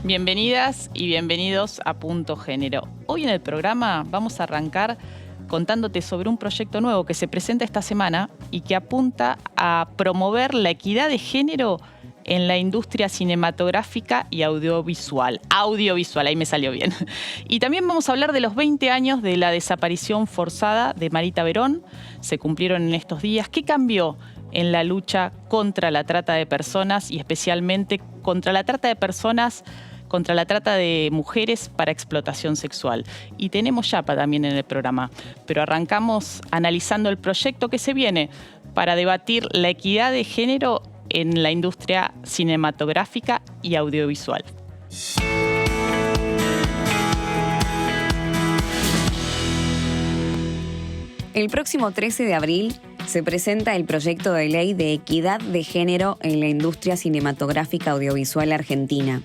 Bienvenidas y bienvenidos a Punto Género. Hoy en el programa vamos a arrancar contándote sobre un proyecto nuevo que se presenta esta semana y que apunta a promover la equidad de género en la industria cinematográfica y audiovisual. Audiovisual, ahí me salió bien. Y también vamos a hablar de los 20 años de la desaparición forzada de Marita Verón. Se cumplieron en estos días. ¿Qué cambió en la lucha contra la trata de personas y especialmente contra la trata de personas, contra la trata de mujeres para explotación sexual? Y tenemos Yapa también en el programa, pero arrancamos analizando el proyecto que se viene para debatir la equidad de género en la industria cinematográfica y audiovisual. El próximo 13 de abril se presenta el proyecto de ley de equidad de género en la industria cinematográfica audiovisual argentina.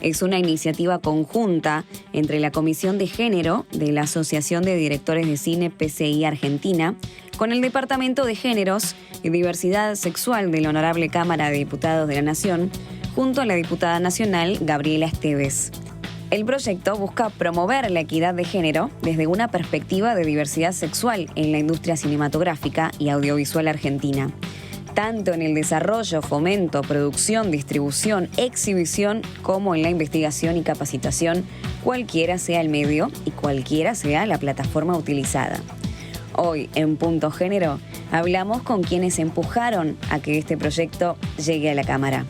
Es una iniciativa conjunta entre la Comisión de Género de la Asociación de Directores de Cine PCI Argentina con el Departamento de Géneros y Diversidad Sexual de la Honorable Cámara de Diputados de la Nación, junto a la diputada nacional Gabriela Esteves. El proyecto busca promover la equidad de género desde una perspectiva de diversidad sexual en la industria cinematográfica y audiovisual argentina, tanto en el desarrollo, fomento, producción, distribución, exhibición, como en la investigación y capacitación, cualquiera sea el medio y cualquiera sea la plataforma utilizada. Hoy, en Punto Género, hablamos con quienes empujaron a que este proyecto llegue a la Cámara.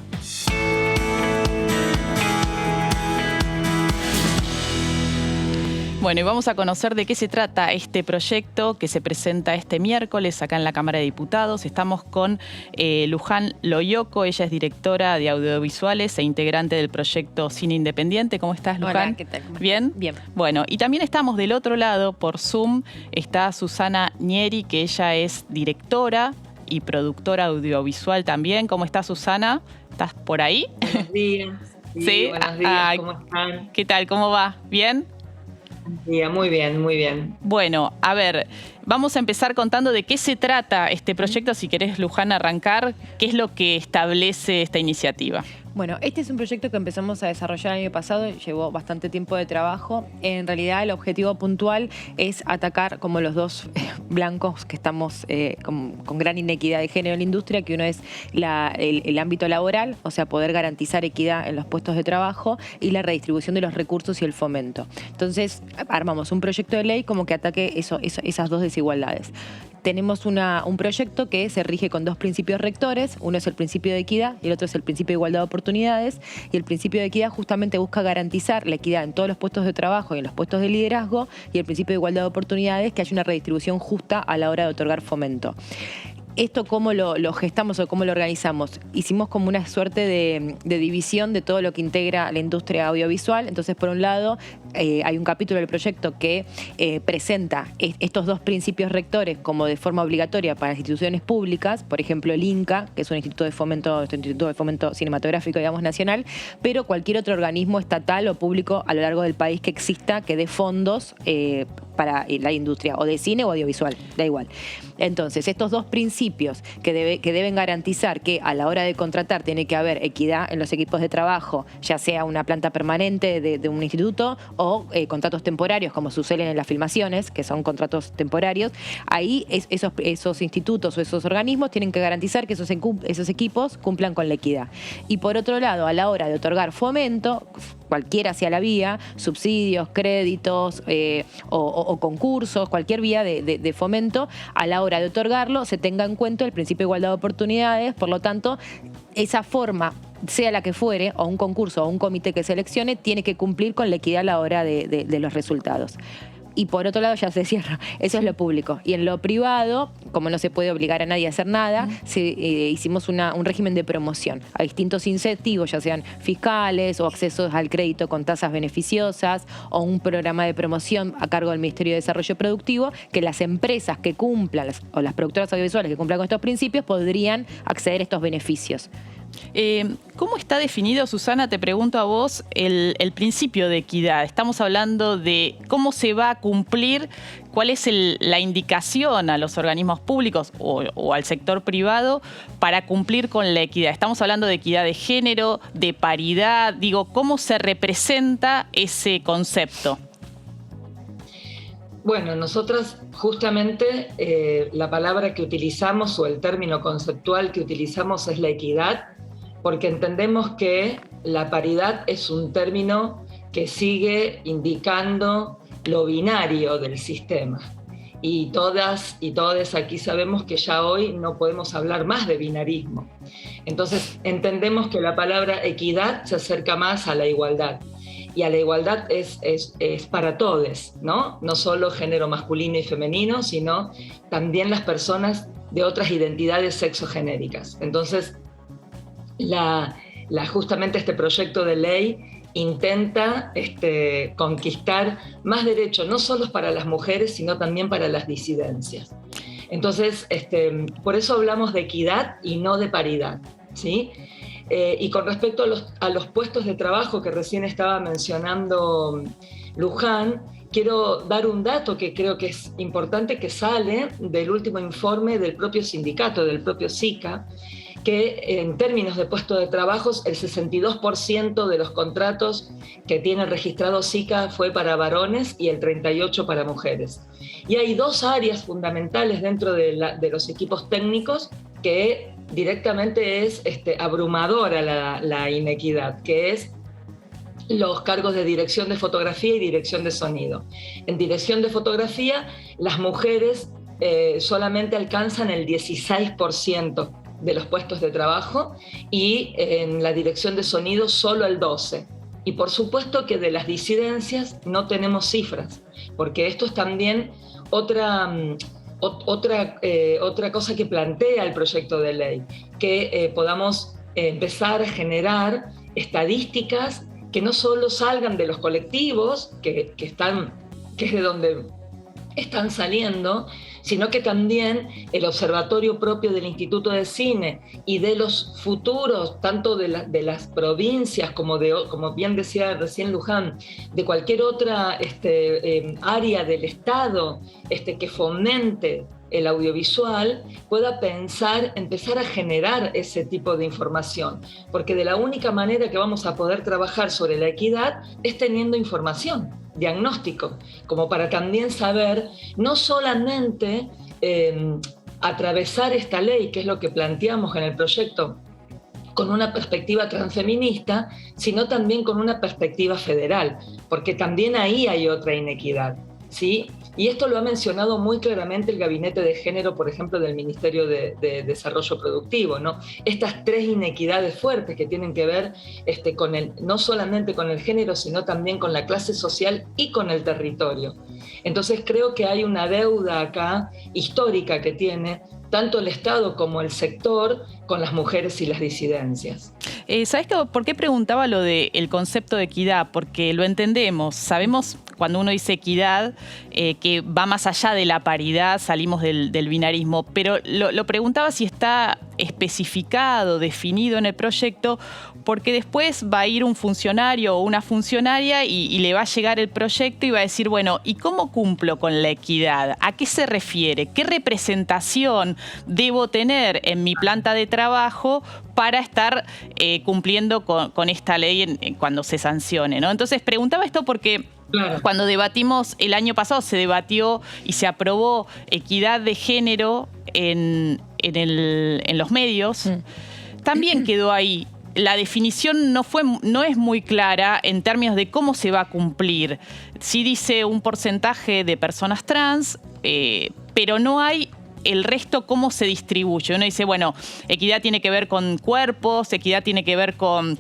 Bueno, y vamos a conocer de qué se trata este proyecto que se presenta este miércoles acá en la Cámara de Diputados. Estamos con Luján Loyoco, ella es directora de audiovisuales e integrante del proyecto Cine Independiente. ¿Cómo estás, Luján? Hola, ¿qué tal? ¿Bien? Bien. Bueno, y también estamos del otro lado, por Zoom, está Susana Nieri, que ella es directora y productora audiovisual también. ¿Cómo estás, Susana? ¿Estás por ahí? Buenos días. Sí. Buenos días, ¿cómo están? ¿Qué tal? ¿Cómo va? ¿Bien? Sí, muy bien, muy bien. Bueno, a ver, vamos a empezar contando de qué se trata este proyecto. Si querés, Luján, arrancar, ¿qué es lo que establece esta iniciativa? Bueno, este es un proyecto que empezamos a desarrollar el año pasado, llevó bastante tiempo de trabajo. En realidad el objetivo puntual es atacar como los dos blancos que estamos con gran inequidad de género en la industria, que uno es el ámbito laboral, o sea, poder garantizar equidad en los puestos de trabajo y la redistribución de los recursos y el fomento. Entonces, armamos un proyecto de ley como que ataque esas dos desigualdades. Tenemos un proyecto que se rige con dos principios rectores. Uno es el principio de equidad y el otro es el principio de igualdad de oportunidades. Y el principio de equidad justamente busca garantizar la equidad en todos los puestos de trabajo y en los puestos de liderazgo. Y el principio de igualdad de oportunidades, que haya una redistribución justa a la hora de otorgar fomento. ¿Esto cómo lo gestamos o cómo lo organizamos? Hicimos como una suerte de división de todo lo que integra la industria audiovisual. Entonces, por un lado, hay un capítulo del proyecto que presenta estos dos principios rectores como de forma obligatoria para las instituciones públicas, por ejemplo el INCA, que es un instituto de fomento cinematográfico, digamos, nacional, pero cualquier otro organismo estatal o público a lo largo del país que exista que dé fondos para la industria, o de cine o audiovisual, da igual. Entonces, estos dos principios que deben garantizar que a la hora de contratar tiene que haber equidad en los equipos de trabajo, ya sea una planta permanente de un instituto o contratos temporarios, como suceden en las filmaciones, que son contratos temporarios, ahí esos institutos o esos organismos tienen que garantizar que esos equipos cumplan con la equidad. Y por otro lado, a la hora de otorgar fomento, cualquiera sea la vía, subsidios, créditos o concursos, cualquier vía de fomento, a la hora de otorgarlo se tenga en cuenta el principio de igualdad de oportunidades. Por lo tanto, esa forma, sea la que fuere, o un concurso o un comité que seleccione, tiene que cumplir con la equidad a la hora de los resultados. Y por otro lado, ya se cierra, eso es lo público. Y en lo privado, como no se puede obligar a nadie a hacer nada, hicimos un régimen de promoción a distintos incentivos, ya sean fiscales o accesos al crédito con tasas beneficiosas, o un programa de promoción a cargo del Ministerio de Desarrollo Productivo, que las empresas que cumplan, o las productoras audiovisuales que cumplan con estos principios, podrían acceder a estos beneficios. ¿Cómo está definido, Susana, te pregunto a vos, el principio de equidad? Estamos hablando de cómo se va a cumplir, cuál es la indicación a los organismos públicos o al sector privado para cumplir con la equidad. Estamos hablando de equidad de género, de paridad, digo, ¿cómo se representa ese concepto? Bueno, nosotras justamente la palabra que utilizamos o el término conceptual que utilizamos es la equidad, porque entendemos que la paridad es un término que sigue indicando lo binario del sistema. Y todas y todos aquí sabemos que ya hoy no podemos hablar más de binarismo. Entonces entendemos que la palabra equidad se acerca más a la igualdad. Y a la igualdad es para todos, ¿no? No solo género masculino y femenino, sino también las personas de otras identidades sexogenéricas. Entonces, justamente este proyecto de ley intenta conquistar más derechos, no solo para las mujeres, sino también para las disidencias. Entonces, por eso hablamos de equidad y no de paridad, ¿sí? Y con respecto a los puestos de trabajo que recién estaba mencionando Luján, quiero dar un dato que creo que es importante, que sale del último informe del propio sindicato, del propio SICA, que en términos de puestos de trabajo, el 62% de los contratos que tiene registrado SICA fue para varones y el 38% para mujeres. Y hay dos áreas fundamentales dentro de los equipos técnicos que directamente es abrumadora la inequidad, que es los cargos de dirección de fotografía y dirección de sonido. En dirección de fotografía, las mujeres solamente alcanzan el 16% de los puestos de trabajo y en la dirección de sonido solo el 12%. Y por supuesto que de las disidencias no tenemos cifras, porque esto es también otra cosa que plantea el proyecto de ley, que podamos empezar a generar estadísticas que no solo salgan de los colectivos, que es de donde están saliendo, sino que también el observatorio propio del Instituto de Cine y de los futuros, tanto de las provincias como bien decía recién Luján, de cualquier otra área del Estado que fomente el audiovisual, pueda empezar a generar ese tipo de información, porque de la única manera que vamos a poder trabajar sobre la equidad es teniendo información, diagnóstico, como para también saber, no solamente atravesar esta ley, que es lo que planteamos en el proyecto, con una perspectiva transfeminista, sino también con una perspectiva federal, porque también ahí hay otra inequidad, ¿sí? Y esto lo ha mencionado muy claramente el Gabinete de Género, por ejemplo, del Ministerio de Desarrollo Productivo, ¿no? Estas tres inequidades fuertes que tienen que ver no solamente con el género, sino también con la clase social y con el territorio. Entonces creo que hay una deuda acá histórica que tiene tanto el Estado como el sector con las mujeres y las disidencias. ¿Sabés por qué preguntaba lo del concepto de equidad? Porque lo entendemos, sabemos cuando uno dice equidad que va más allá de la paridad, salimos del binarismo, pero lo preguntaba si está especificado, definido en el proyecto, porque después va a ir un funcionario o una funcionaria y le va a llegar el proyecto y va a decir, bueno, ¿y cómo cumplo con la equidad? ¿A qué se refiere? ¿Qué representación debo tener en mi planta de trabajo para estar cumpliendo con esta ley cuando se sancione, ¿no? Entonces preguntaba esto porque claro, cuando debatimos el año pasado, se debatió y se aprobó equidad de género en los medios, también quedó ahí. La definición no es muy clara en términos de cómo se va a cumplir. Sí dice un porcentaje de personas trans, pero no hay el resto cómo se distribuye. Uno dice, bueno, equidad tiene que ver con cuerpos, equidad tiene que ver con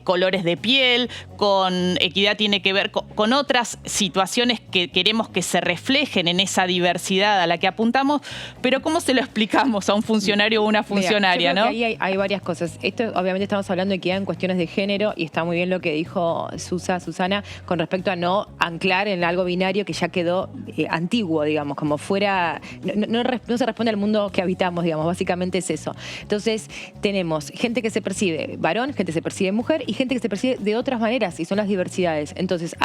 colores de piel, con equidad tiene que ver con otras situaciones que queremos que se reflejen en esa diversidad a la que apuntamos, pero ¿cómo se lo explicamos a un funcionario o una funcionaria? Mira, yo creo ¿no? que ahí hay varias cosas. Esto, obviamente, estamos hablando de equidad en cuestiones de género y está muy bien lo que dijo Susana con respecto a no anclar en algo binario que ya quedó antiguo, digamos, como fuera. No se responde al mundo que habitamos, digamos, básicamente es eso. Entonces, tenemos gente que se percibe varón, gente que se percibe mujer y gente que se percibe de otras maneras, y son las diversidades. Entonces,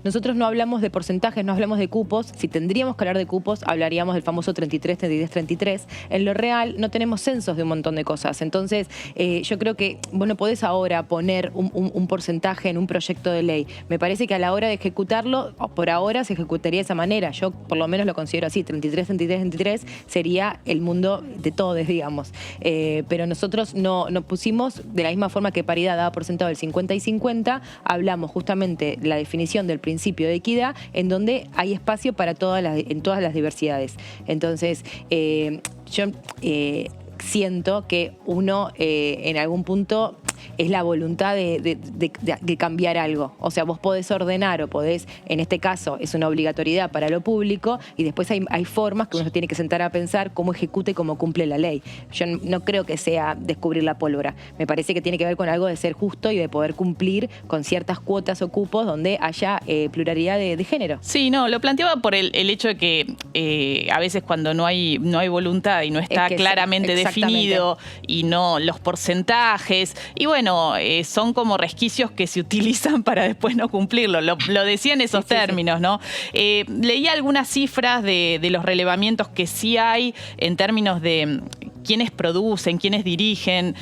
nosotros no hablamos de porcentajes, no hablamos de cupos. Si tendríamos que hablar de cupos, hablaríamos del famoso 33, 33, 33. En lo real, no tenemos censos de un montón de cosas. Entonces, yo creo que vos no podés ahora poner un porcentaje en un proyecto de ley. Me parece que a la hora de ejecutarlo, por ahora se ejecutaría de esa manera. Yo, por lo menos, lo considero así. 33, 33, 33 sería el mundo de todos, digamos. Pero nosotros no pusimos de la misma forma que paridad daba por sentado el 50 y 50, hablamos justamente la definición del principio de equidad, en donde hay espacio para en todas las diversidades. Entonces, yo siento que uno en algún punto es la voluntad de cambiar algo. O sea, vos podés ordenar o podés, en este caso, es una obligatoriedad para lo público y después hay formas que uno se tiene que sentar a pensar cómo ejecuta y cómo cumple la ley. Yo no creo que sea descubrir la pólvora. Me parece que tiene que ver con algo de ser justo y de poder cumplir con ciertas cuotas o cupos donde haya pluralidad de género. Sí, no, lo planteaba por el hecho de que a veces cuando no hay voluntad y no está claramente definido y no los porcentajes, y bueno, son como resquicios que se utilizan para después no cumplirlo. Lo decía en esos términos, ¿no? Leía algunas cifras de los relevamientos que sí hay en términos de quiénes producen, quiénes dirigen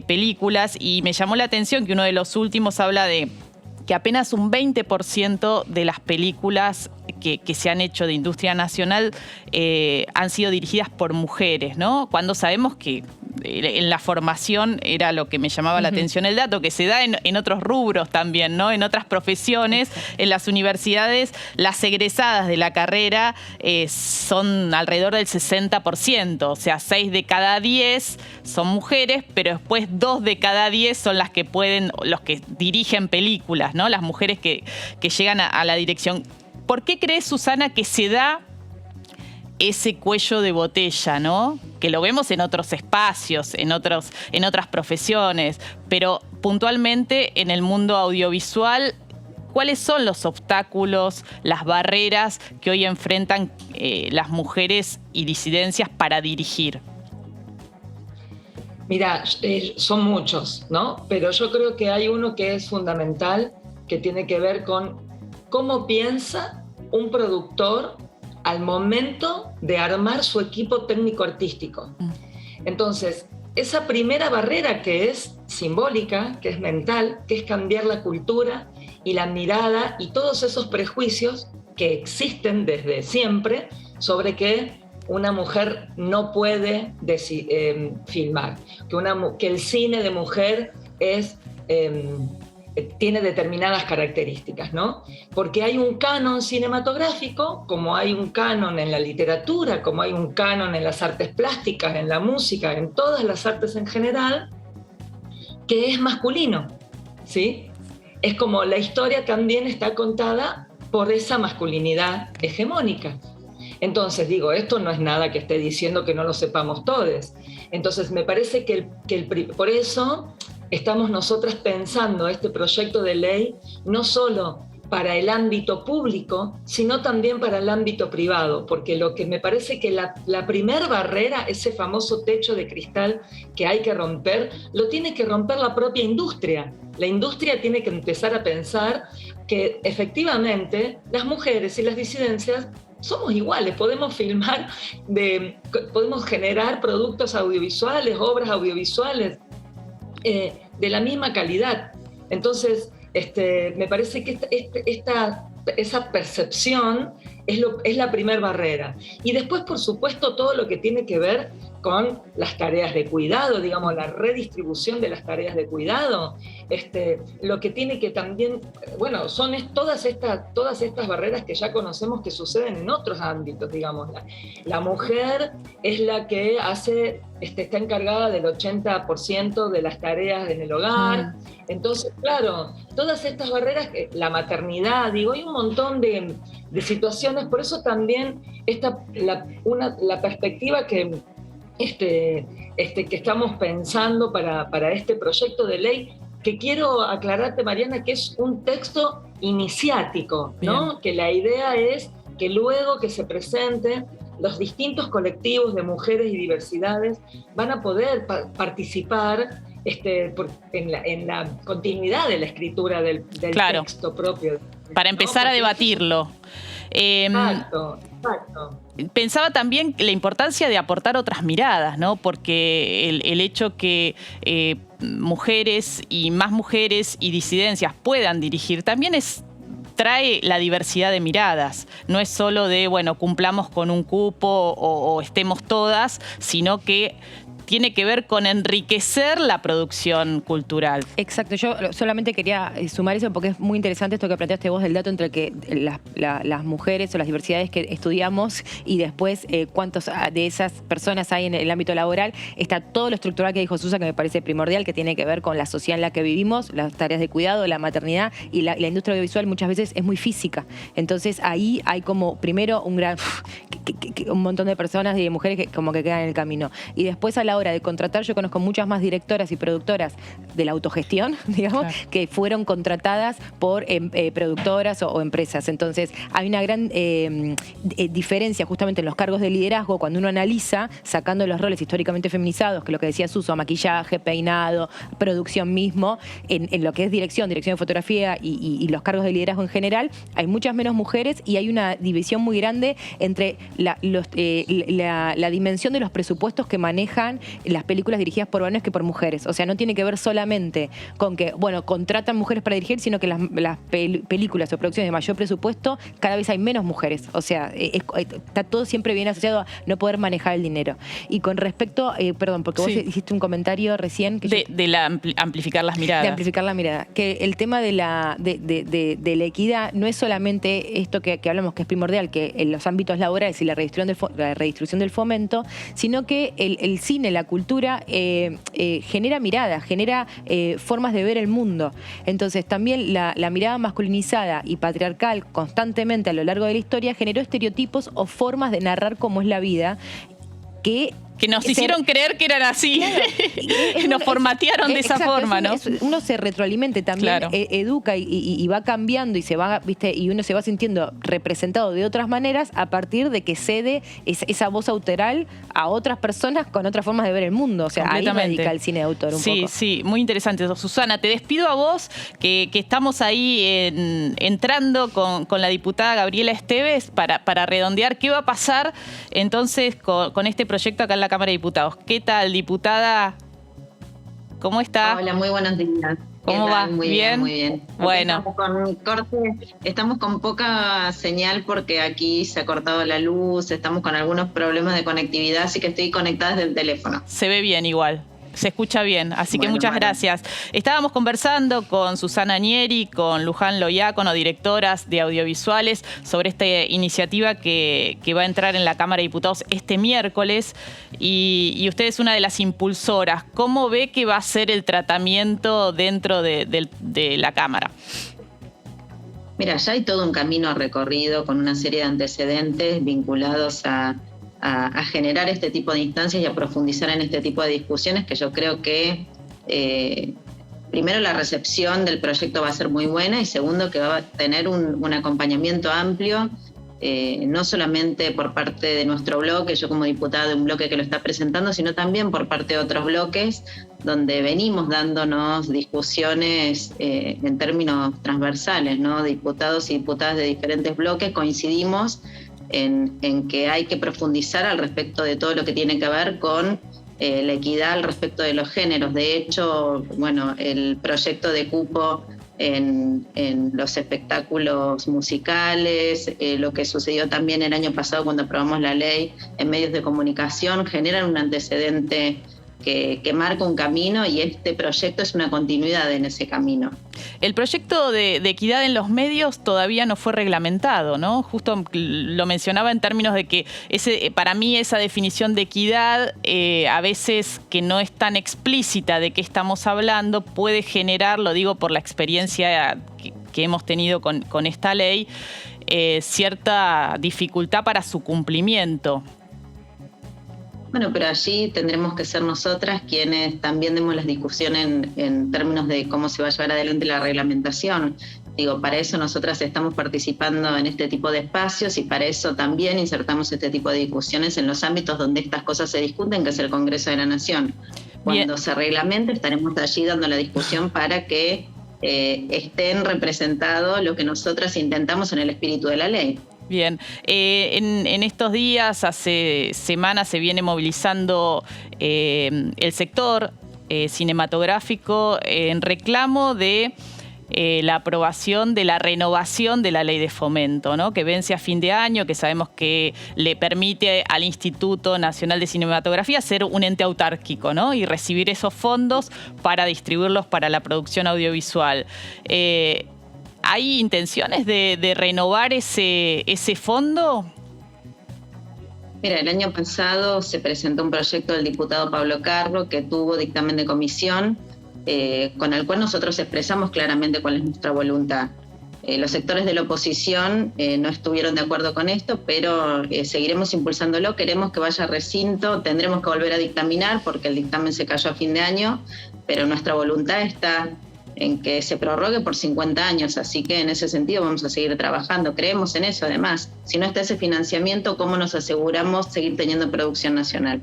películas, y me llamó la atención que uno de los últimos habla de que apenas un 20% de las películas que se han hecho de industria nacional han sido dirigidas por mujeres, ¿no? Cuando sabemos que en la formación era lo que me llamaba la atención el dato, que se da en otros rubros también, ¿no? En otras profesiones, en las universidades, las egresadas de la carrera son alrededor del 60%, o sea, 6 de cada 10 son mujeres, pero después 2 de cada 10 son las que los que dirigen películas, ¿no? Las mujeres que llegan a la dirección. ¿Por qué crees, Susana, que se da ese cuello de botella, ¿no? Que lo vemos en otros espacios, en otras profesiones, pero puntualmente en el mundo audiovisual, ¿cuáles son los obstáculos, las barreras que hoy enfrentan las mujeres y disidencias para dirigir? Mira, son muchos, ¿no? Pero yo creo que hay uno que es fundamental, que tiene que ver con cómo piensa un productor al momento de armar su equipo técnico-artístico. Entonces, esa primera barrera que es simbólica, que es mental, que es cambiar la cultura y la mirada y todos esos prejuicios que existen desde siempre sobre que una mujer no puede filmar, que el cine de mujer tiene determinadas características, ¿no? Porque hay un canon cinematográfico, como hay un canon en la literatura, como hay un canon en las artes plásticas, en la música, en todas las artes en general, que es masculino, ¿sí? Es como la historia también está contada por esa masculinidad hegemónica. Entonces, digo, esto no es nada que esté diciendo que no lo sepamos todos. Entonces, me parece que por eso estamos nosotras pensando este proyecto de ley no solo para el ámbito público, sino también para el ámbito privado, porque lo que me parece que la primer barrera, ese famoso techo de cristal que hay que romper, lo tiene que romper la propia industria. La industria tiene que empezar a pensar que efectivamente las mujeres y las disidencias somos iguales, podemos filmar, podemos generar productos audiovisuales, obras audiovisuales de la misma calidad. Entonces, me parece que esa percepción es la primera barrera. Y después, por supuesto, todo lo que tiene que ver con las tareas de cuidado, digamos, la redistribución de las tareas de cuidado, lo que tiene que también, bueno, son todas estas barreras que ya conocemos que suceden en otros ámbitos, digamos. La mujer es la que está encargada del 80% de las tareas en el hogar. Entonces, claro, todas estas barreras, la maternidad, hay un montón de situaciones, por eso también la perspectiva que estamos pensando para este proyecto de ley, que quiero aclararte, Mariana, que es un texto iniciático, ¿no? Bien. Que la idea es que luego que se presente, los distintos colectivos de mujeres y diversidades van a poder participar en la continuidad de la escritura del texto propio. Para empezar a debatirlo. Exacto. Pensaba también la importancia de aportar otras miradas, ¿no? Porque el hecho que mujeres y disidencias puedan dirigir también trae la diversidad de miradas. No es solo de, cumplamos con un cupo o estemos todas, sino que tiene que ver con enriquecer la producción cultural. Exacto, yo solamente quería sumar eso porque es muy interesante esto que planteaste vos del dato entre que las mujeres o las diversidades que estudiamos y después cuántos de esas personas hay en el ámbito laboral. Está todo lo estructural que dijo Susa, que me parece primordial, que tiene que ver con la sociedad en la que vivimos, las tareas de cuidado, la maternidad, y la industria audiovisual muchas veces es muy física. Entonces ahí hay como primero un montón de personas y de mujeres que como que quedan en el camino. Y después a la hora de contratar, yo conozco muchas más directoras y productoras de la autogestión, digamos, claro, que fueron contratadas por productoras o empresas. Entonces hay una gran diferencia justamente en los cargos de liderazgo cuando uno analiza, sacando los roles históricamente feminizados, que lo que decía Suso, maquillaje, peinado, producción mismo, en lo que es dirección de fotografía y los cargos de liderazgo en general, hay muchas menos mujeres y hay una división muy grande entre la dimensión de los presupuestos que manejan las películas dirigidas por varones que por mujeres. O sea, no tiene que ver solamente con que, contratan mujeres para dirigir, sino que las películas o producciones de mayor presupuesto, cada vez hay menos mujeres. O sea, está todo siempre bien asociado a no poder manejar el dinero. Y con respecto, perdón, porque vos hiciste un comentario recién. Que amplificar las miradas. De amplificar la mirada. Que el tema de la equidad no es solamente esto que hablamos, que es primordial, que en los ámbitos laborales y la redistribución del fomento, sino que el cine, la cultura, genera miradas, genera formas de ver el mundo. Entonces también la mirada masculinizada y patriarcal constantemente a lo largo de la historia generó estereotipos o formas de narrar cómo es la vida que nos hicieron creer que eran así, claro, nos formatearon de esa forma, ¿no? Uno se retroalimente también, claro, educa y va cambiando y se va, y uno se va sintiendo representado de otras maneras a partir de que cede esa voz autoral a otras personas con otras formas de ver el mundo. O sea, ahí radica el cine de autor un poco. Sí, muy interesante. Susana, te despido a vos, que estamos ahí entrando con la diputada Gabriela Esteves para redondear qué va a pasar entonces con este proyecto acá en la Cámara de Diputados. ¿Qué tal, diputada? ¿Cómo está? Hola, muy buenos días. ¿Cómo va? Muy bien, muy bien. Bueno. Estamos con poca señal porque aquí se ha cortado la luz, estamos con algunos problemas de conectividad, así que estoy conectada desde el teléfono. Se ve bien igual. Se escucha bien, así que muchas gracias. Estábamos conversando con Susana Nieri, con Luján Loiacono, directoras de audiovisuales, sobre esta iniciativa que va a entrar en la Cámara de Diputados este miércoles, y usted es una de las impulsoras. ¿Cómo ve que va a ser el tratamiento dentro de la Cámara? Mira, ya hay todo un camino recorrido con una serie de antecedentes vinculados a generar este tipo de instancias y a profundizar en este tipo de discusiones, que yo creo que primero la recepción del proyecto va a ser muy buena y segundo que va a tener un acompañamiento amplio, no solamente por parte de nuestro bloque, yo como diputada de un bloque que lo está presentando, sino también por parte de otros bloques donde venimos dándonos discusiones en términos transversales, ¿no? Diputados y diputadas de diferentes bloques coincidimos en que hay que profundizar al respecto de todo lo que tiene que ver con la equidad al respecto de los géneros. De hecho, el proyecto de cupo en los espectáculos musicales, lo que sucedió también el año pasado cuando aprobamos la ley en medios de comunicación, generan un antecedente que marca un camino, y este proyecto es una continuidad en ese camino. El proyecto de equidad en los medios todavía no fue reglamentado, ¿no? Justo lo mencionaba en términos de que para mí esa definición de equidad, a veces que no es tan explícita de qué estamos hablando, puede generar, lo digo por la experiencia que hemos tenido con esta ley, cierta dificultad para su cumplimiento. Bueno, pero allí tendremos que ser nosotras quienes también demos las discusiones en términos de cómo se va a llevar adelante la reglamentación. Digo, para eso nosotras estamos participando en este tipo de espacios, y para eso también insertamos este tipo de discusiones en los ámbitos donde estas cosas se discuten, que es el Congreso de la Nación. Cuando se reglamente, estaremos allí dando la discusión para que estén representados lo que nosotras intentamos en el espíritu de la ley. Bien, en estos días, hace semanas, se viene movilizando el sector cinematográfico en reclamo de la aprobación de la renovación de la ley de fomento, ¿no? Que vence a fin de año, que sabemos que le permite al Instituto Nacional de Cinematografía ser un ente autárquico, ¿no? Y recibir esos fondos para distribuirlos para la producción audiovisual. ¿Hay intenciones de renovar ese fondo? Mira, el año pasado se presentó un proyecto del diputado Pablo Carro que tuvo dictamen de comisión, con el cual nosotros expresamos claramente cuál es nuestra voluntad. Los sectores de la oposición no estuvieron de acuerdo con esto, pero seguiremos impulsándolo. Queremos que vaya a recinto, tendremos que volver a dictaminar porque el dictamen se cayó a fin de año, pero nuestra voluntad está en que se prorrogue por 50 años, así que en ese sentido vamos a seguir trabajando. Creemos en eso, además. Si no está ese financiamiento, ¿cómo nos aseguramos seguir teniendo producción nacional?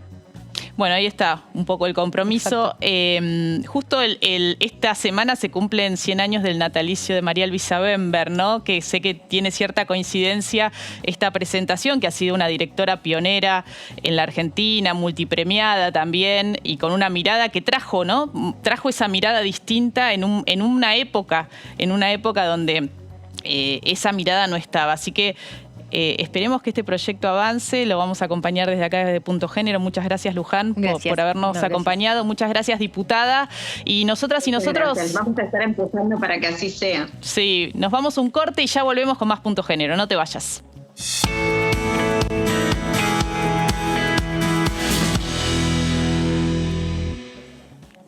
Bueno, ahí está un poco el compromiso. Justo esta semana se cumplen 100 años del natalicio de María Luisa Bember, ¿no? Que sé que tiene cierta coincidencia esta presentación, que ha sido una directora pionera en la Argentina, multipremiada también, y con una mirada que trajo, ¿no? Trajo esa mirada distinta en una época donde esa mirada no estaba. Así que esperemos que este proyecto avance, lo vamos a acompañar desde acá, desde Punto Género. Muchas gracias, Luján, por habernos acompañado. Muchas gracias, diputada. Y nosotras y nosotros... Gracias. Vamos a estar empujando para que así sea. Sí, nos vamos a un corte y ya volvemos con más Punto Género. No te vayas.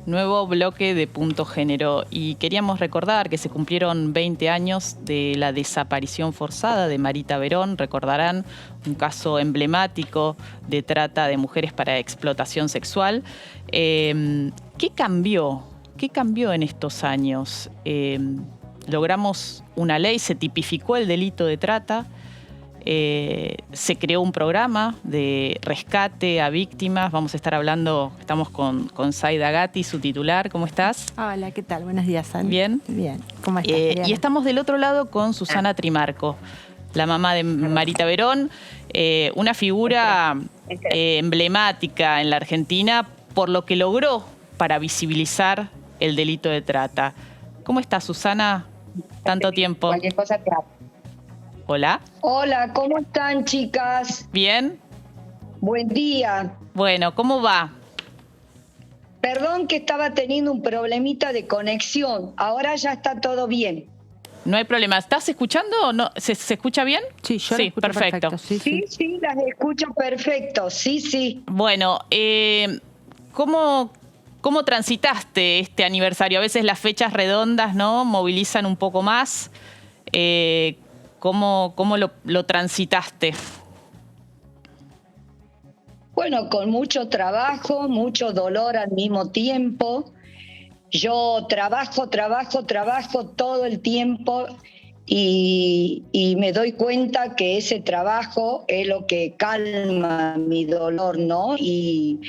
Nuevo bloque de Punto Género, y queríamos recordar que se cumplieron 20 años de la desaparición forzada de Marita Verón. Recordarán un caso emblemático de trata de mujeres para explotación sexual. ¿Qué cambió? ¿Qué cambió en estos años? Logramos una ley, se tipificó el delito de trata. Se creó un programa de rescate a víctimas. Vamos a estar hablando, estamos con Zaida Gatti, su titular. ¿Cómo estás? Hola, ¿qué tal? Buenos días, Sandra. ¿Bien? Bien. ¿Cómo estás? Y estamos del otro lado con Susana Trimarco, la mamá de Marita Verón, una figura emblemática en la Argentina por lo que logró para visibilizar el delito de trata. ¿Cómo estás, Susana? Tanto tiempo. Cualquier cosa que haga. Hola. Hola, ¿cómo están, chicas? ¿Bien? Buen día. Bueno, ¿cómo va? Perdón que estaba teniendo un problemita de conexión. Ahora ya está todo bien. No hay problema. ¿Estás escuchando o no? ¿Se escucha bien? Sí, yo lo escucho perfecto. Sí, las escucho perfecto. Sí. Bueno, ¿cómo transitaste este aniversario? A veces las fechas redondas, ¿no?, movilizan un poco más. ¿Cómo lo transitaste? Bueno, con mucho trabajo, mucho dolor al mismo tiempo. Yo trabajo todo el tiempo y me doy cuenta que ese trabajo es lo que calma mi dolor, ¿no? Y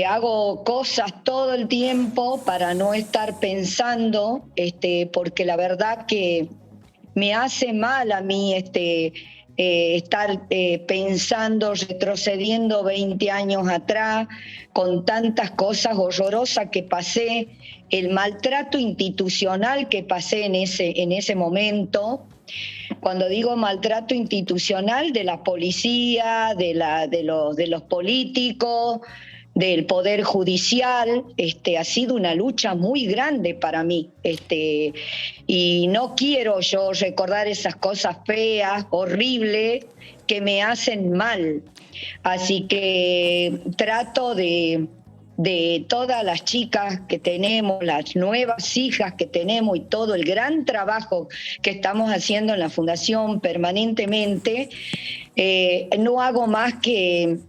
hago cosas todo el tiempo para no estar pensando, porque la verdad que me hace mal a mí estar pensando, retrocediendo 20 años atrás, con tantas cosas horrorosas que pasé, el maltrato institucional que pasé en ese momento. Cuando digo maltrato institucional, de la policía, de los políticos, del Poder Judicial, ha sido una lucha muy grande para mí. Y no quiero yo recordar esas cosas feas, horribles, que me hacen mal. Así que trato de todas las chicas que tenemos, las nuevas hijas que tenemos y todo el gran trabajo que estamos haciendo en la Fundación permanentemente, no hago más que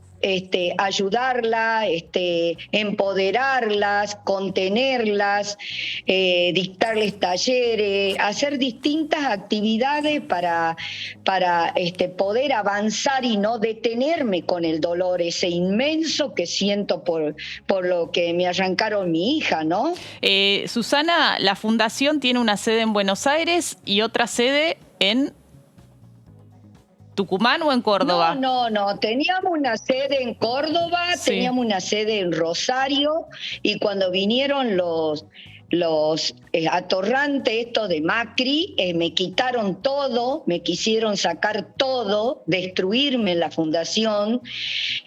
ayudarlas, empoderarlas, contenerlas, dictarles talleres, hacer distintas actividades para poder avanzar y no detenerme con el dolor ese inmenso que siento por lo que me arrancaron mi hija, ¿no? Susana, la Fundación tiene una sede en Buenos Aires y otra sede en ¿Tucumán o en Córdoba? No, teníamos una sede en Córdoba, sí. Teníamos una sede en Rosario, y cuando vinieron los atorrantes estos de Macri, me quitaron todo, me quisieron sacar todo, destruirme la fundación,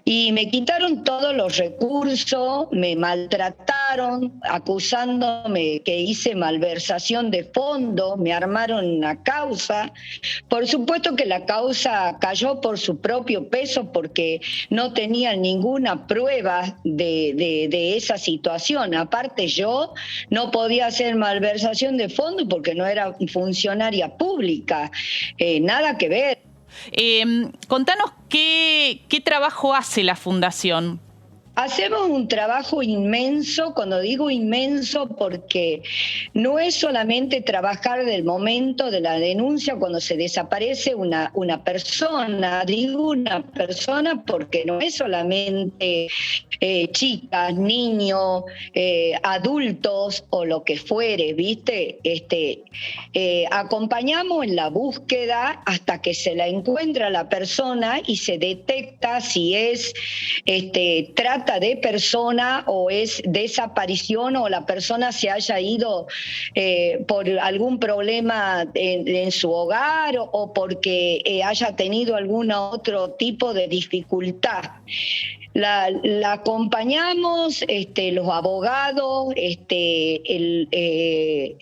y me quitaron todos los recursos, me maltrataron, acusándome que hice malversación de fondos, me armaron una causa. Por supuesto que la causa cayó por su propio peso, porque no tenían ninguna prueba de esa situación. Aparte, yo no podía hacer malversación de fondos porque no era funcionaria pública, nada que ver. Contanos qué trabajo hace la Fundación. Hacemos un trabajo inmenso, cuando digo inmenso, porque no es solamente trabajar del momento de la denuncia cuando se desaparece una persona, digo una persona porque no es solamente chicas, niños, adultos o lo que fuere, ¿viste? Acompañamos en la búsqueda hasta que se la encuentra la persona y se detecta si es trata de persona o es desaparición, o la persona se haya ido por algún problema en su hogar o porque haya tenido algún otro tipo de dificultad. La acompañamos, los abogados,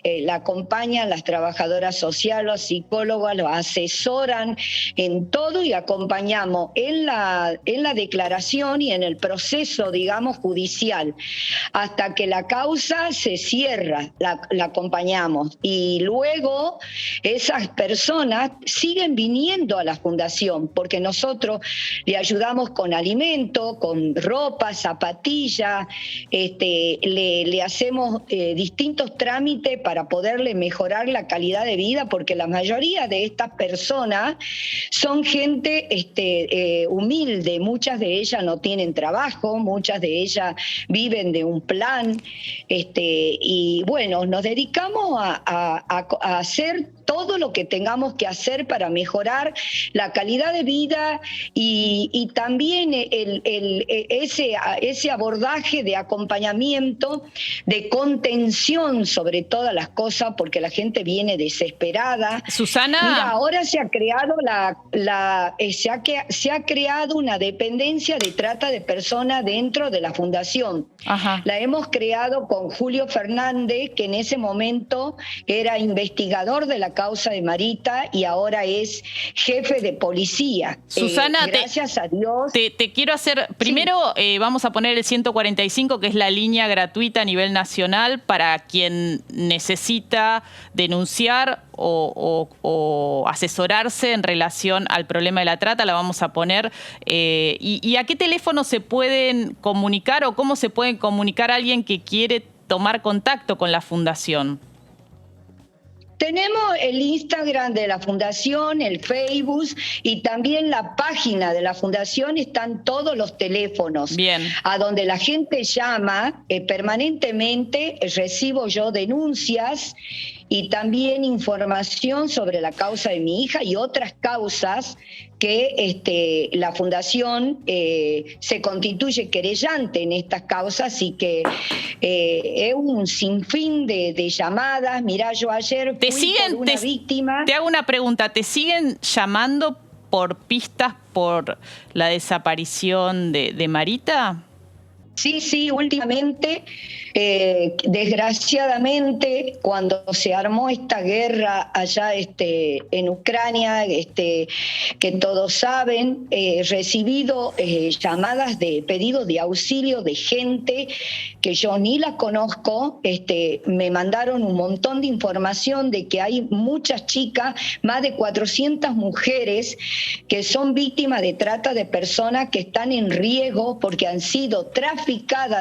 la acompañan las trabajadoras sociales, los psicólogos, los asesoran en todo, y acompañamos en la declaración y en el proceso, digamos, judicial, hasta que la causa se cierra, la acompañamos. Y luego esas personas siguen viniendo a la Fundación, porque nosotros le ayudamos con alimentos, con ropa, zapatillas, le hacemos distintos trámites para poderle mejorar la calidad de vida, porque la mayoría de estas personas son gente humilde, muchas de ellas no tienen trabajo, muchas de ellas viven de un plan, y bueno, nos dedicamos a hacer todo lo que tengamos que hacer para mejorar la calidad de vida y también ese abordaje de acompañamiento, de contención sobre todas las cosas, porque la gente viene desesperada. Susana. Mira, ahora se ha creado se ha creado una dependencia de trata de personas dentro de la Fundación. Ajá. La hemos creado con Julio Fernández, que en ese momento era investigador de la causa de Marita y ahora es jefe de policía. Susana, gracias a Dios. Te quiero hacer, primero vamos a poner el 145, que es la línea gratuita a nivel nacional para quien necesita denunciar o asesorarse en relación al problema de la trata, la vamos a poner. ¿Y a qué teléfono se pueden comunicar o cómo se puede comunicar a alguien que quiere tomar contacto con la Fundación? Tenemos el Instagram de la Fundación, el Facebook, y también la página de la Fundación. Están todos los teléfonos. Bien. A donde la gente llama permanentemente, recibo yo denuncias y también información sobre la causa de mi hija y otras causas que la Fundación se constituye querellante en estas causas y que es un sinfín de llamadas. Mirá, yo ayer fui por una víctima. Te hago una pregunta, ¿te siguen llamando por pistas por la desaparición de Marita? Sí, últimamente, desgraciadamente, cuando se armó esta guerra allá en Ucrania, que todos saben, he recibido llamadas de pedidos de auxilio de gente que yo ni la conozco. Me mandaron un montón de información de que hay muchas chicas, más de 400 mujeres que son víctimas de trata de personas, que están en riesgo porque han sido traficadas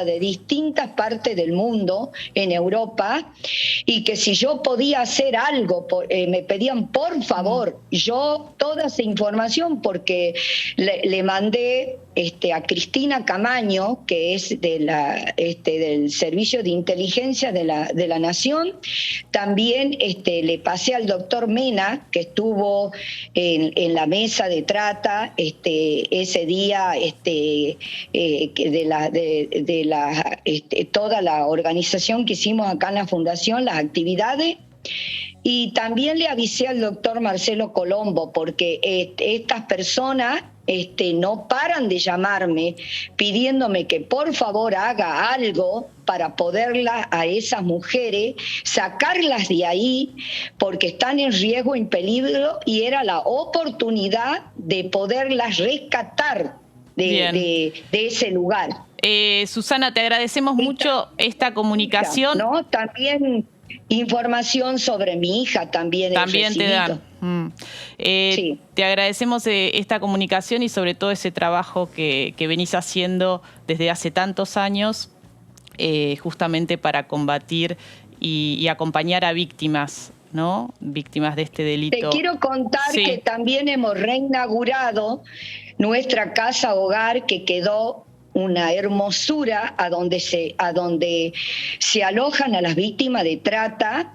de distintas partes del mundo, en Europa, y que si yo podía hacer algo, me pedían por favor, yo toda esa información, porque le mandé a Cristina Camaño, que es del Servicio de Inteligencia de la Nación. También le pasé al doctor Mena, que estuvo en la mesa de trata ese día, toda la organización que hicimos acá en la Fundación, las actividades. Y también le avisé al doctor Marcelo Colombo, porque estas personas no paran de llamarme pidiéndome que por favor haga algo para poderlas, a esas mujeres, sacarlas de ahí, porque están en riesgo, en peligro, y era la oportunidad de poderlas rescatar de ese lugar. Susana, te agradecemos mucho esta comunicación. ¿No? También información sobre mi hija también te dan. Sí. Te agradecemos esta comunicación y sobre todo ese trabajo que venís haciendo desde hace tantos años, justamente para combatir y acompañar a víctimas, ¿no? Víctimas de este delito. Te quiero contar que también hemos reinaugurado nuestra casa hogar, que quedó una hermosura, a donde se alojan a las víctimas de trata,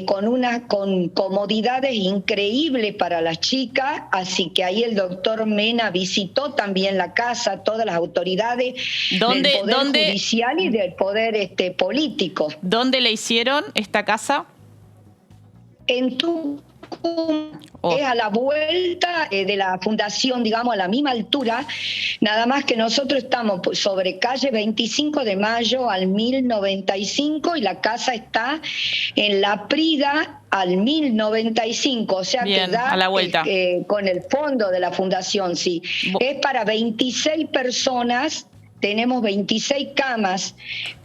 con comodidades increíbles para las chicas. Así que ahí el doctor Mena visitó también la casa, todas las autoridades del Poder Judicial y del Poder político. ¿Dónde le hicieron esta casa? En Tucumán. Es a la vuelta de la Fundación, digamos, a la misma altura, nada más que nosotros estamos sobre calle 25 de Mayo al 1095 y la casa está en La Prida al 1095, o sea, bien, que da a la vuelta. Con el fondo de la Fundación, sí. Es para 26 personas, tenemos 26 camas.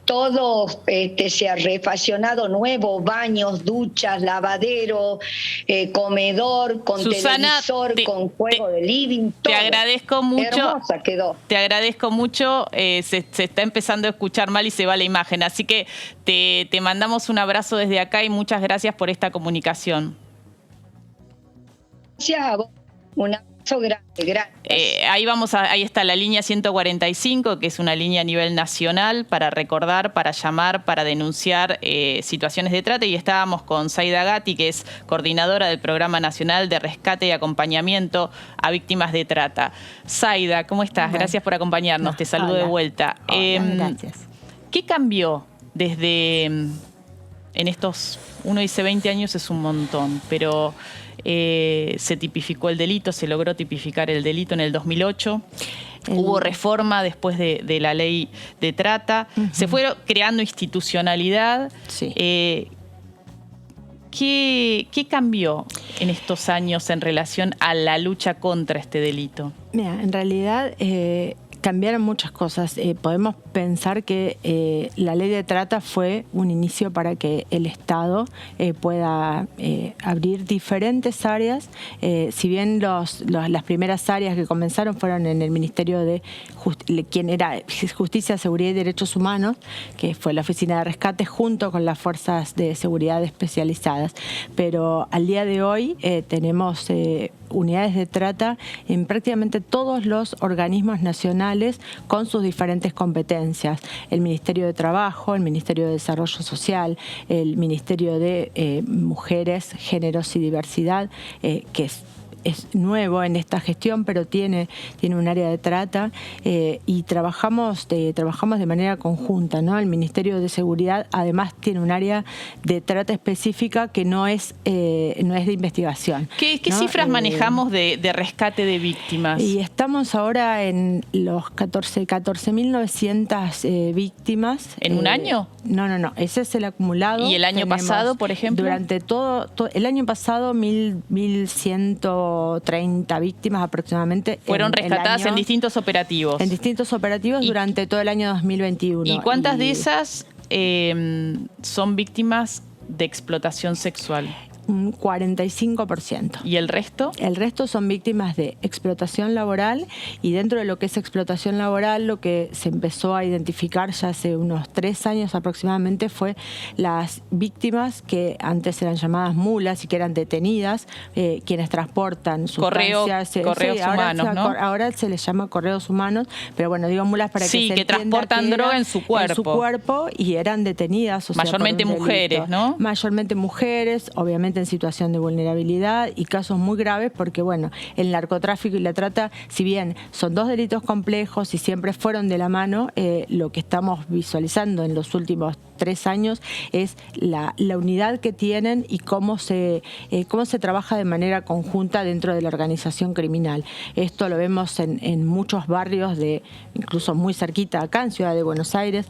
Todo se ha refaccionado nuevo, baños, duchas, lavadero, comedor, con Susana, televisor, con juego de living, todo. Te agradezco mucho. Hermosa quedó. Te agradezco mucho. Se está empezando a escuchar mal y se va la imagen. Así que te mandamos un abrazo desde acá y muchas gracias por esta comunicación. Gracias a vos. Un abrazo grande. Gracias. Ahí está la línea 145, que es una línea a nivel nacional para recordar, para llamar, para denunciar situaciones de trata. Y estábamos con Zaida Gatti, que es coordinadora del Programa Nacional de Rescate y Acompañamiento a Víctimas de Trata. Zaida, ¿cómo estás? Bueno. Gracias por acompañarnos. Te saludo de vuelta. Gracias. ¿Qué cambió desde en estos, uno dice 20 años es un montón, pero se tipificó el delito, se logró tipificar el delito en el 2008. Hubo reforma después de la ley de trata. Se fue creando institucionalidad. Sí. ¿Qué cambió en estos años en relación a la lucha contra este delito? Mira, en realidad cambiaron muchas cosas. Podemos pensar que la ley de trata fue un inicio para que el Estado pueda abrir diferentes áreas. Si bien las primeras áreas que comenzaron fueron en el Ministerio de quien era Justicia, Seguridad y Derechos Humanos, que fue la Oficina de Rescate junto con las Fuerzas de Seguridad especializadas. Pero al día de hoy tenemos unidades de trata en prácticamente todos los organismos nacionales con sus diferentes competencias. agencias, el Ministerio de Trabajo, el Ministerio de Desarrollo Social, el Ministerio de Mujeres, Géneros y Diversidad, que es nuevo en esta gestión, pero tiene un área de trata, y trabajamos de manera conjunta, ¿no? El Ministerio de Seguridad además tiene un área de trata específica que no es de investigación. ¿Qué ¿no? cifras manejamos de rescate de víctimas? Y estamos ahora en los 14.900 víctimas. ¿En un año? No, ese es el acumulado. ¿Y el año pasado, por ejemplo? Durante todo el año pasado, 1.130 víctimas aproximadamente. Fueron rescatadas en distintos operativos. En distintos operativos durante todo el año 2021. ¿Y cuántas de esas son víctimas de explotación sexual? Un 45%. ¿Y el resto? El resto son víctimas de explotación laboral, y dentro de lo que es explotación laboral, lo que se empezó a identificar ya hace unos 3 años aproximadamente fue las víctimas que antes eran llamadas mulas y que eran detenidas, quienes transportan sustancias. Correos humanos, ¿no? Ahora se les llama correos humanos, pero bueno, digo mulas para que se entienda transportan droga en su cuerpo. En su cuerpo, y eran detenidas. Mayormente mujeres, ¿no? Mayormente mujeres, obviamente en situación de vulnerabilidad, y casos muy graves porque, bueno, el narcotráfico y la trata, si bien son 2 delitos complejos y siempre fueron de la mano, lo que estamos visualizando en los últimos 3 años es la unidad que tienen y cómo se trabaja de manera conjunta dentro de la organización criminal. Esto lo vemos en muchos barrios, incluso muy cerquita acá en Ciudad de Buenos Aires,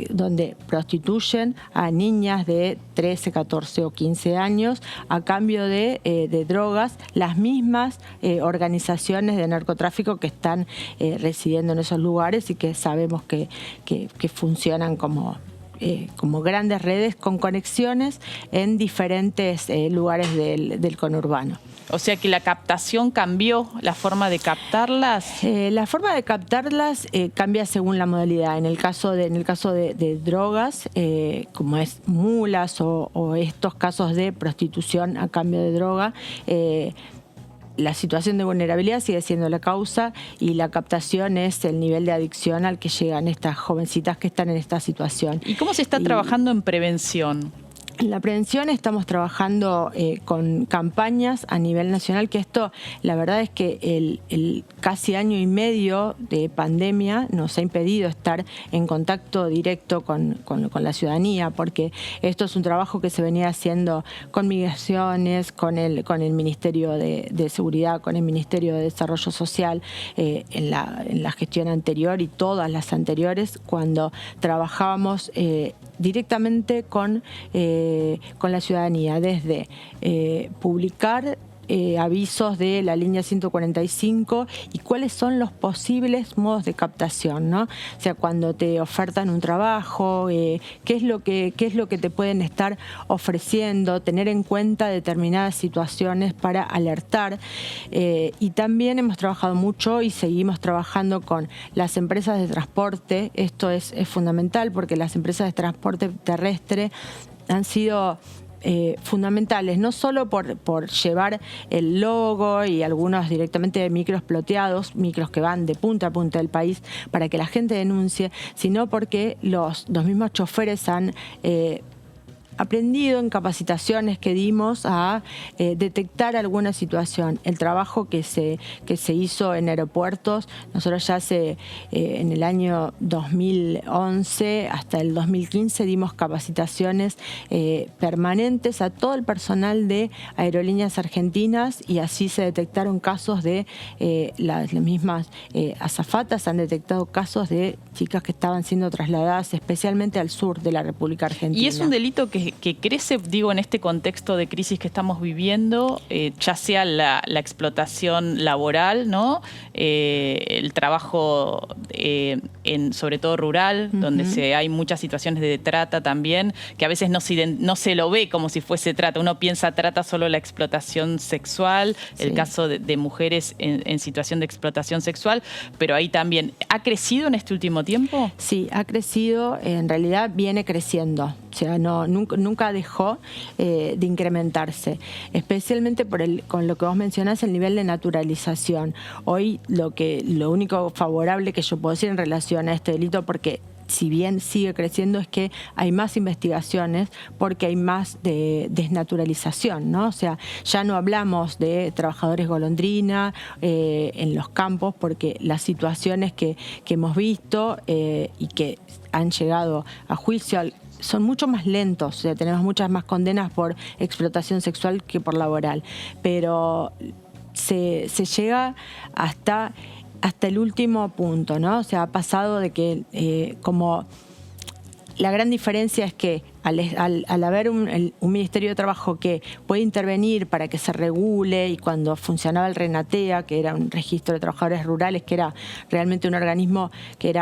donde prostituyen a niñas de 13, 14 o 15 años a cambio de drogas, las mismas organizaciones de narcotráfico que están residiendo en esos lugares y que sabemos que funcionan como grandes redes con conexiones en diferentes lugares del conurbano. O sea que la captación cambió, la forma de captarlas. La forma de captarlas cambia según la modalidad. En el caso de drogas, como es mulas o estos casos de prostitución a cambio de droga, la situación de vulnerabilidad sigue siendo la causa, y la captación es el nivel de adicción al que llegan estas jovencitas que están en esta situación. ¿Y cómo se está trabajando en prevención? En la prevención estamos trabajando con campañas a nivel nacional, que esto, la verdad es que el casi año y medio de pandemia nos ha impedido estar en contacto directo con la ciudadanía, porque esto es un trabajo que se venía haciendo con migraciones, con el Ministerio de Seguridad, con el Ministerio de Desarrollo Social, en la gestión anterior y todas las anteriores, cuando trabajábamos directamente con la ciudadanía, desde publicar avisos de la línea 145 y cuáles son los posibles modos de captación, ¿no? O sea, cuando te ofertan un trabajo, qué es lo que te pueden estar ofreciendo, tener en cuenta determinadas situaciones para alertar. Y también hemos trabajado mucho y seguimos trabajando con las empresas de transporte. Esto es fundamental, porque las empresas de transporte terrestre han sido fundamentales, no solo por llevar el logo y algunos directamente de micros ploteados, micros que van de punta a punta del país para que la gente denuncie, sino porque los mismos choferes han aprendido en capacitaciones que dimos a detectar alguna situación. El trabajo que se hizo en aeropuertos, nosotros ya en el año 2011 hasta el 2015 dimos capacitaciones permanentes a todo el personal de Aerolíneas Argentinas, y así se detectaron casos de las mismas azafatas han detectado casos de chicas que estaban siendo trasladadas especialmente al sur de la República Argentina. Y es un delito que crece, digo, en este contexto de crisis que estamos viviendo, ya sea la explotación laboral, ¿no? El trabajo sobre todo rural, donde hay muchas situaciones de trata también, que a veces no se lo ve como si fuese trata. Uno piensa trata solo la explotación sexual, el caso de mujeres en situación de explotación sexual, pero ahí también. ¿Ha crecido en este último tiempo? Sí, ha crecido, en realidad viene creciendo. O sea, nunca nunca dejó de incrementarse, especialmente con lo que vos mencionás, el nivel de naturalización. Hoy lo único favorable que yo puedo decir en relación a este delito, porque si bien sigue creciendo, es que hay más investigaciones porque hay más de desnaturalización, ¿no? O sea, ya no hablamos de trabajadores golondrina en los campos, porque las situaciones que hemos visto y que han llegado a juicio son mucho más lentos. O sea, tenemos muchas más condenas por explotación sexual que por laboral, pero se llega hasta el último punto, ¿no? O sea, ha pasado de que como la gran diferencia es que al haber un Ministerio de Trabajo que puede intervenir para que se regule, y cuando funcionaba el RENATEA, que era un registro de trabajadores rurales, que era realmente un organismo que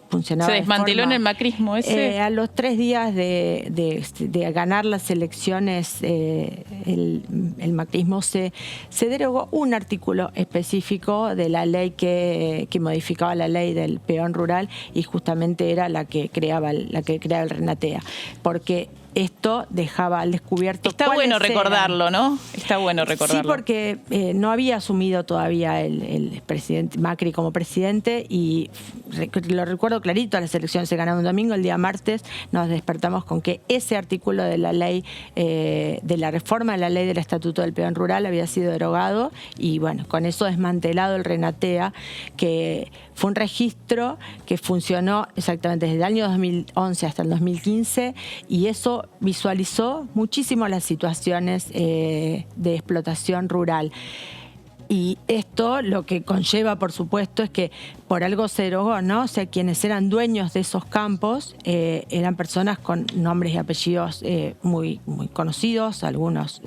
funcionaba. Se desmanteló en el macrismo ese. A los 3 días de ganar las elecciones, el macrismo se derogó un artículo específico de la ley que modificaba la ley del peón rural, y justamente era la que creaba el RENATEA, porque esto dejaba al descubierto. Está bueno recordarlo, ¿no? Está bueno recordarlo. Sí, porque no había asumido todavía el presidente Macri como presidente, y lo recuerdo clarito, las elecciones se ganaron un domingo, el día martes nos despertamos con que ese artículo de la ley, de la reforma de la ley del Estatuto del Peón Rural, había sido derogado, y bueno, con eso desmantelado el RENATEA, que fue un registro que funcionó exactamente desde el año 2011 hasta el 2015, y eso visualizó muchísimo las situaciones de explotación rural. Y esto lo que conlleva, por supuesto, es que por algo se derogó, ¿no? O sea, quienes eran dueños de esos campos eran personas con nombres y apellidos muy, muy conocidos, algunos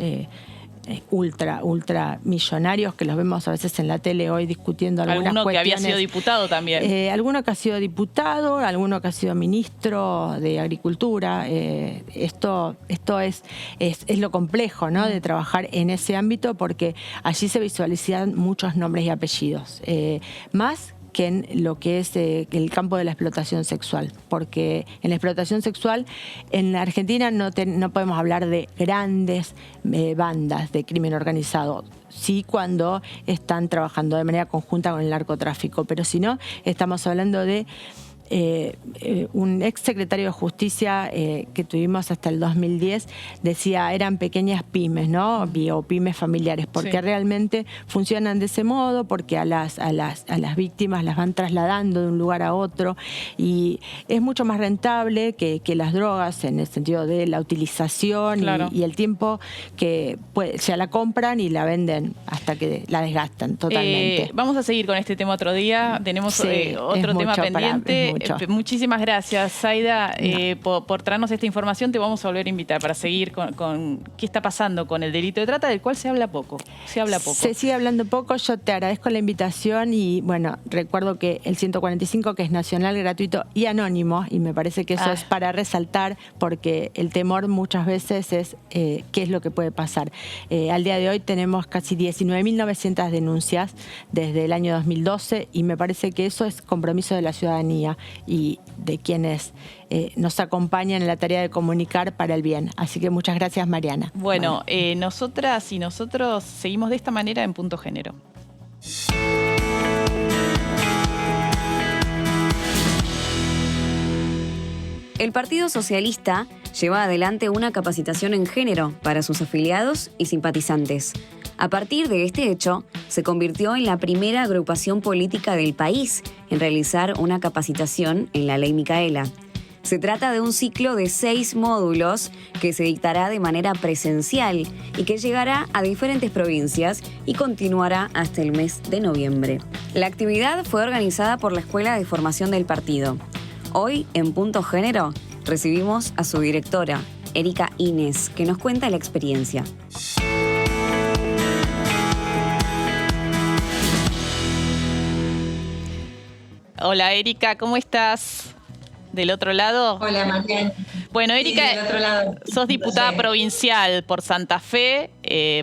ultra millonarios, que los vemos a veces en la tele hoy discutiendo algunas alguno cuestiones. Que había sido diputado también. Alguno que ha sido diputado, alguno que ha sido ministro de Agricultura. Esto es lo complejo, ¿no?, de trabajar en ese ámbito, porque allí se visualizan muchos nombres y apellidos. Más que en lo que es el campo de la explotación sexual, porque en la explotación sexual en la Argentina no podemos hablar de grandes bandas de crimen organizado. Sí, cuando están trabajando de manera conjunta con el narcotráfico, pero si no, estamos hablando de un ex secretario de Justicia que tuvimos hasta el 2010 decía, eran pequeñas pymes, ¿no? O pymes familiares, porque sí, realmente funcionan de ese modo, porque a las víctimas las van trasladando de un lugar a otro, y es mucho más rentable que las drogas, en el sentido de la utilización. Claro. y el tiempo que se la compran y la venden hasta que la desgastan totalmente. Vamos a seguir con este tema otro día. Tenemos otro tema pendiente. Muchísimas gracias, Zaida, por traernos esta información. Te vamos a volver a invitar para seguir con qué está pasando con el delito de trata, del cual se habla poco. Se sigue hablando poco. Yo te agradezco la invitación, y bueno, recuerdo que el 145, que es nacional, gratuito y anónimo, y me parece que eso es para resaltar, porque el temor muchas veces es qué es lo que puede pasar. Al día de hoy tenemos casi 19.900 denuncias desde el año 2012, y me parece que eso es compromiso de la ciudadanía y de quienes nos acompañan en la tarea de comunicar para el bien. Así que muchas gracias, Mariana. Bueno, nosotras y nosotros seguimos de esta manera en Punto Género. El Partido Socialista lleva adelante una capacitación en género para sus afiliados y simpatizantes. A partir de este hecho, se convirtió en la primera agrupación política del país en realizar una capacitación en la Ley Micaela. Se trata de un ciclo de 6 módulos que se dictará de manera presencial y que llegará a diferentes provincias y continuará hasta el mes de noviembre. La actividad fue organizada por la Escuela de Formación del Partido. Hoy, en Punto Género, recibimos a su directora, Erika Inés, que nos cuenta la experiencia. Hola, Erika, ¿cómo estás? ¿Del otro lado? Hola, Mariana. Bueno, Erika, sí, del otro lado. Sos diputada provincial por Santa Fe,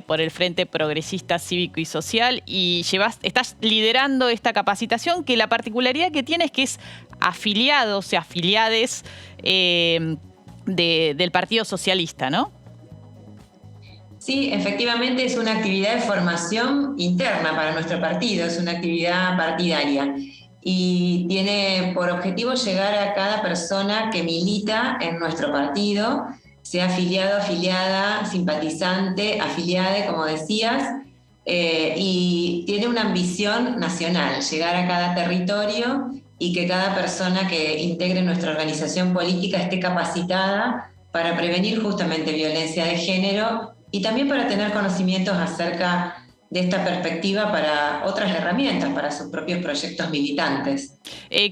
por el Frente Progresista Cívico y Social, y estás liderando esta capacitación, que la particularidad que tiene es que es afiliados y afiliades del Partido Socialista, ¿no? Sí, efectivamente es una actividad de formación interna para nuestro partido, es una actividad partidaria y tiene por objetivo llegar a cada persona que milita en nuestro partido, sea afiliado, afiliada, simpatizante, afiliada, como decías, y tiene una ambición nacional, llegar a cada territorio y que cada persona que integre nuestra organización política esté capacitada para prevenir justamente violencia de género y también para tener conocimientos acerca de esta perspectiva para otras herramientas, para sus propios proyectos militantes.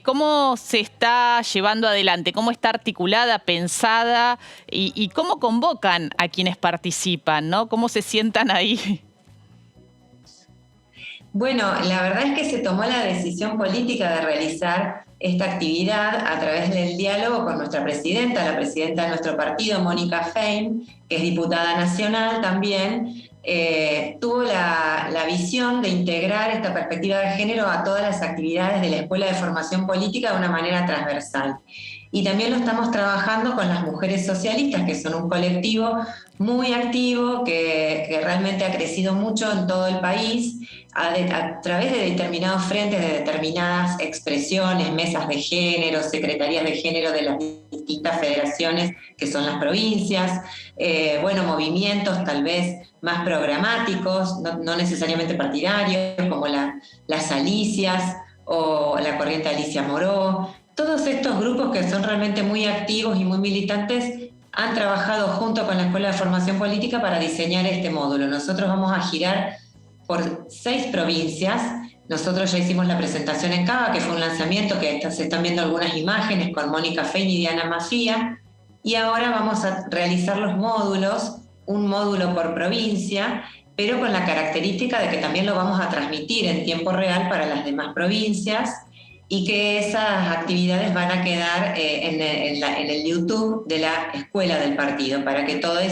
¿Cómo se está llevando adelante? ¿Cómo está articulada, pensada? ¿Y cómo convocan a quienes participan, ¿no? ¿Cómo se sientan ahí? Bueno, la verdad es que se tomó la decisión política de realizar esta actividad a través del diálogo con nuestra presidenta, la presidenta de nuestro partido, Mónica Fein, que es diputada nacional también, tuvo la visión de integrar esta perspectiva de género a todas las actividades de la Escuela de Formación Política de una manera transversal. Y también lo estamos trabajando con las mujeres socialistas, que son un colectivo muy activo, que realmente ha crecido mucho en todo el país, a través de determinados frentes, de determinadas expresiones, mesas de género, secretarías de género de las distintas federaciones que son las provincias, movimientos tal vez más programáticos, no necesariamente partidarios, como las Alicias o la corriente Alicia Moró. Todos estos grupos que son realmente muy activos y muy militantes han trabajado junto con la Escuela de Formación Política para diseñar este módulo. Nosotros vamos a girar por 6 provincias. Nosotros ya hicimos la presentación en Cava, que fue un lanzamiento que se están viendo algunas imágenes con Mónica Fein y Diana Mafía. Y ahora vamos a realizar los módulos, un módulo por provincia, pero con la característica de que también lo vamos a transmitir en tiempo real para las demás provincias y que esas actividades van a quedar en el YouTube de la Escuela del Partido, para que todos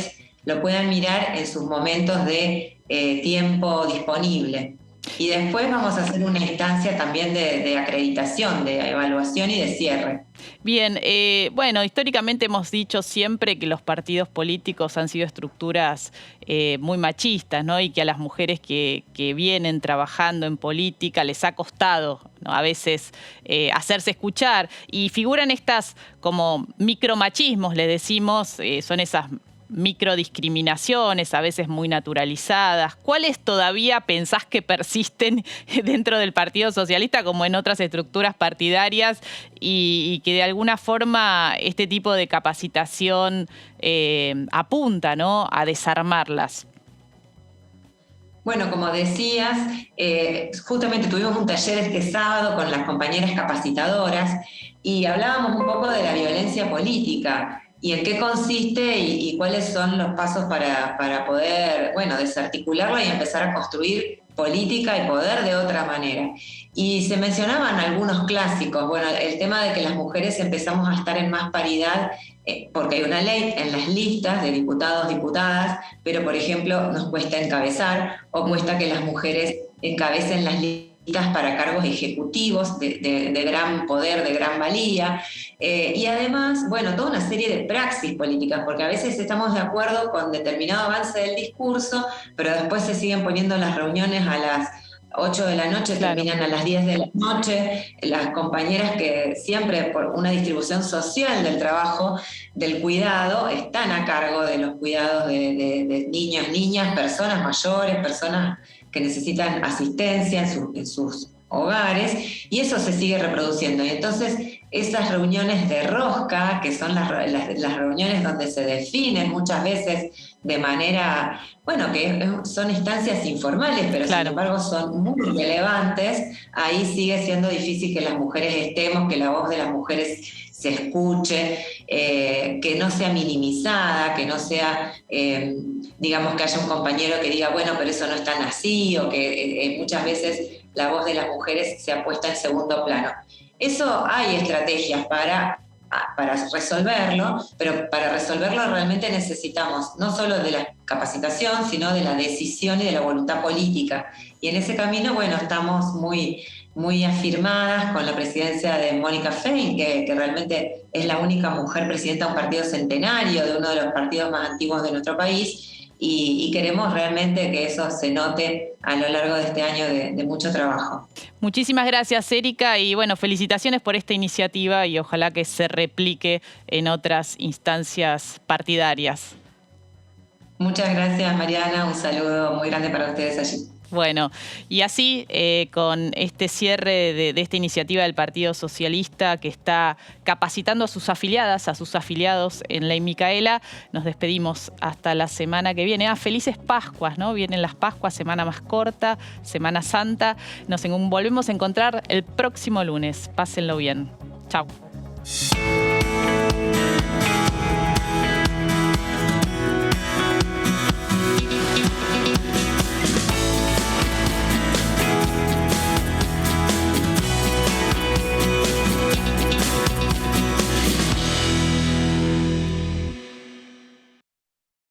lo puedan mirar en sus momentos de tiempo disponible. Y después vamos a hacer una instancia también de acreditación, de evaluación y de cierre. Bien, históricamente hemos dicho siempre que los partidos políticos han sido estructuras muy machistas, ¿no? Y que a las mujeres que vienen trabajando en política les ha costado, ¿no? A veces hacerse escuchar. Y figuran estas como micromachismos, le decimos, son esas microdiscriminaciones, a veces muy naturalizadas. ¿Cuáles todavía pensás que persisten dentro del Partido Socialista como en otras estructuras partidarias y que de alguna forma este tipo de capacitación apunta, ¿no?, a desarmarlas? Bueno, como decías, justamente tuvimos un taller este sábado con las compañeras capacitadoras y hablábamos un poco de la violencia política y en qué consiste y cuáles son los pasos para poder, desarticularla y empezar a construir política y poder de otra manera. Y se mencionaban algunos clásicos, el tema de que las mujeres empezamos a estar en más paridad porque hay una ley en las listas de diputados, diputadas, pero por ejemplo nos cuesta encabezar o cuesta que las mujeres encabecen las listas para cargos ejecutivos de gran poder, de gran valía, y además, toda una serie de praxis políticas, porque a veces estamos de acuerdo con determinado avance del discurso, pero después se siguen poniendo las reuniones a las 8 de la noche, claro, terminan a las 10 de la noche, las compañeras que siempre por una distribución social del trabajo, del cuidado, están a cargo de los cuidados de niños, niñas, personas mayores, personas que necesitan asistencia en sus hogares, y eso se sigue reproduciendo. Y entonces esas reuniones de rosca, que son las reuniones donde se definen muchas veces de manera, que son instancias informales, pero claro, sin embargo son muy relevantes, ahí sigue siendo difícil que las mujeres estemos, que la voz de las mujeres se escuche, que no sea minimizada, que no sea, digamos, que haya un compañero que diga, pero eso no es tan así, o que muchas veces la voz de las mujeres se ha puesta en segundo plano. Eso hay estrategias para resolverlo, pero para resolverlo realmente necesitamos no solo de la capacitación, sino de la decisión y de la voluntad política. Y en ese camino, estamos muy muy afirmadas con la presidencia de Mónica Fein, que realmente es la única mujer presidenta de un partido centenario, de uno de los partidos más antiguos de nuestro país, y queremos realmente que eso se note a lo largo de este año de mucho trabajo. Muchísimas gracias, Erika, y bueno, felicitaciones por esta iniciativa y ojalá que se replique en otras instancias partidarias. Muchas gracias, Mariana, un saludo muy grande para ustedes allí. Bueno, y así con este cierre de esta iniciativa del Partido Socialista que está capacitando a sus afiliadas, a sus afiliados en Ley Micaela, nos despedimos hasta la semana que viene. Felices Pascuas, ¿no? Vienen las Pascuas, semana más corta, Semana Santa. Nos volvemos a encontrar el próximo lunes. Pásenlo bien. Chau.